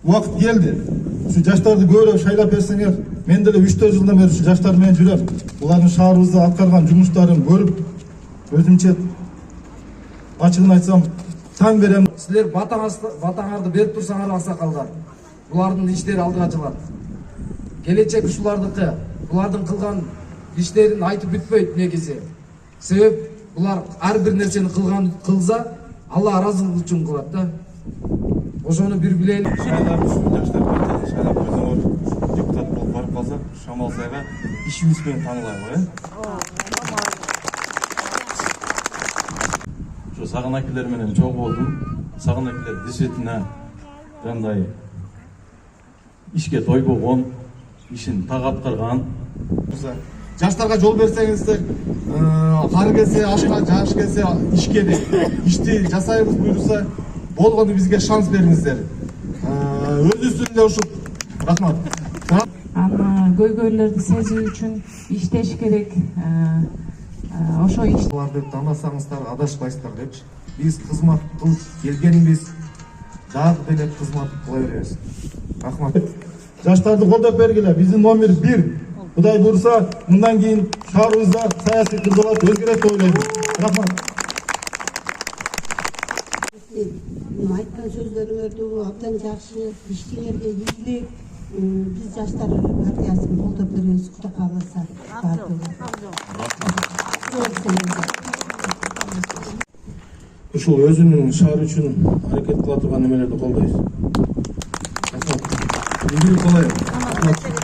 Убакыт келди. Şu жаштарды көбүрөөк шайлап берсеңер, мен деле 3-4 жылдан бeri şu жаштар менен жүрөм. Булардын шаарыбызда аткарган жумуштарын көрүп, өзүмчө ачыгын айтсам, таң берем. Силер батаңарды берип турсаңар аксакалдар, булардын иштери алдыга чыгат. Келечек ушулардыкы. Булардын кылган иштерин айтып бүтпөйт негизи. Себеп булар ар бир нерсени кылса, Алла ыраазылык үчүн кылат да. Ошону бир билели. Шайлар ушул жаштар партиясы шайлап өзүңөр депутат болуп барып калсак, Шамал сайга ишибиз менен таанылайлы, Ошо Сагын акелер менен чогуу болдум. Сагын акелер действительно кандай ишке тойбогон, ишин так аткарган. Жаштарга жол берсеңиздер, кары келсе ашка, жаш келсе ишке дейт. Ишти жасайбыз буйруса, болгону бизге шанс бериңиздер. Өзүбүздүн эле ушул. Рахмат. Аны көйгөйлөрдү сезүү үчүн иштеш керек. Ошо иш. Буларды таанасаңыздар адашпайсыздар депчи. Биз кызмат кылып келгенбиз, дагы деле кызмат кыла беребиз. Рахмат. Жаштарды колдоп бергиле. Биздин номер 1. Кудай буйруса, мындан кийин шаарыбызда саясий кырдаалар өзгөрөт деп ойлойбуз. Рахмат. Айткан сөздөрүңөрдү абдан жакшы, иштеңерге ийгилик. Биз жаштар партиясын колдоп беребиз, Кудай кааласа. Ушул өзүнүн шаар үчүн аракет кыла турган немелерди колдойбуз. Рахмат. Колдойм.